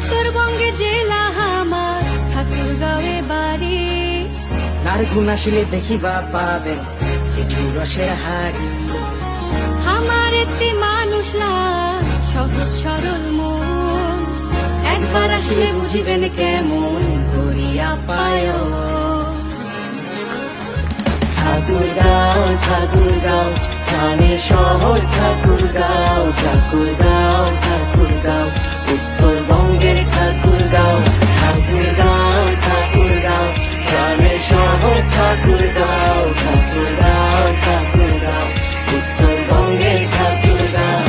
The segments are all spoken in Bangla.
উত্তরবঙ্গে জেলা আমার ঠাকুরগাঁওয়ে বাড়ি। নারগুন আসিলে দেখিবা পাবেন খেজুর রসের হাড়ি। আমার একটি মানুষ লাগ সহজ সরল মন, একবার আসলে বুঝিবেন কেমন করিয়া পায়। ঠাকুরগাঁও ঠাকুরগাঁও প্রাণের শহর ঠাকুরগাঁও, ঠাকুরগাঁও ঠাকুরগাঁও উত্তরবঙ্গের ঠাকুরগাঁও। ঠাকুরগাঁও ঠাকুরগাঁও প্রাণের শহর ঠাকুরগাঁও, ঠাকুরগাঁও ঠাকুরগাঁও উত্তরবঙ্গের ঠাকুরগাঁও।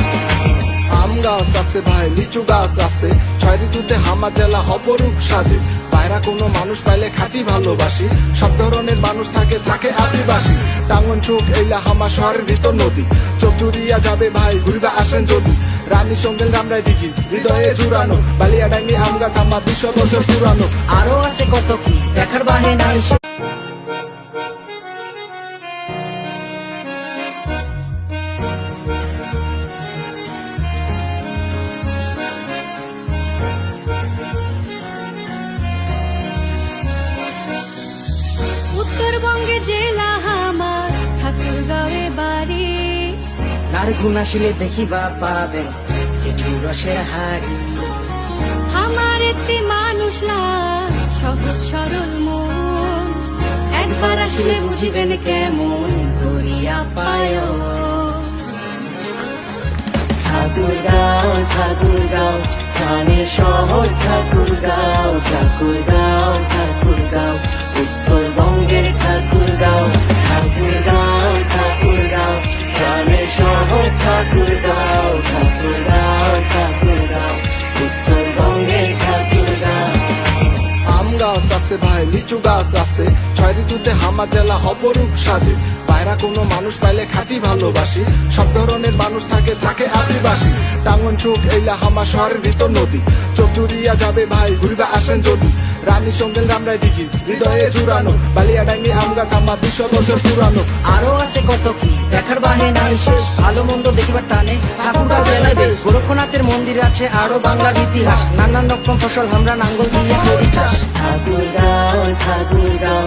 আম গাছ আছে ভাই, লিচু গাছ আছে, 6 ঋতুতে হামা জেলা অপরূপ সাজে। বাইরা কোনো মানুষ পাইলে খাঁটি ভালোবাসি, সব ধরনের মানুষ থাকে থাকে আদিবাসী। টাঙ্গন চোখ এইলা হামা শহরের ভিতর নদী, চোখ জুড়িয়া যাবে ভাই ঘুরবা আসেন যদি। রানী সঙ্গেল রামরাই ডিগি হৃদয়ে জুড়ানো, বালিয়া ডাঙ্গি আম গাছ আমার 200 বছর পুরানো। আরো আছে কত কি দেখার বাহে নাই শেষ। উত্তরবঙ্গে জেলা আমার ঠাকুরগাঁওয়ে বাড়ি। নারগুন আসিলে দেখিবা পাবেন খেজুর রসের হাড়ি। আমার একটি মানুষ লাগ সহজ সরল মন, একবার আসলে বুঝিবেন কেমন করিয়া পায়। ঠাকুরগাঁও ঠাকুরগাঁও প্রাণের শহর ঠাকুরগাঁও, ঠাকুরগাঁও ঠাকুরগাঁও উত্তরবঙ্গের ঠাকুরগাঁও। ঠাকুরগাঁও ঠাকুরগাঁও প্রাণের শহর ঠাকুরগাঁও, ঠাকুরগাঁও ঠাকুরগাঁও উত্তরবঙ্গের ঠাকুরগাঁও। আম গাছ আছে ভাই, লিচু গাছ আছে, 6 ঋতুতে হামা জেলা অপরূপ সাজে। বাইরা কোনো মানুষ পাইলে খাঁটি ভালোবাসি, সব ধরনের মানুষ থাকে থাকে আদিবাসী। টাঙ্গন চোখ এইলা হামা শহরের ভিতর নদী, চোখ জুড়িয়া যাবে ভাই ঘুরবা আসেন যদি। রানী সঙ্গেল রামরাই ডিগি হৃদয়ে জুড়ানো, বালিয়া ডাঙ্গি আম গাছ আমার 200 বছর পুরানো। আরো আছে কত কি দেখার বাহে নাই শেষ। ভালো মন্দ দেখিবার টানে ঠাকুরগাঁও জেলায় বেশ। গোরক্ষনাথের মন্দির আছে আরো বাংলার ইতিহাস, নানান রকম ফসল আমরা নাঙ্গল দিয়ে করি চাষ। ঠাকুরগাঁও ঠাকুরগাঁও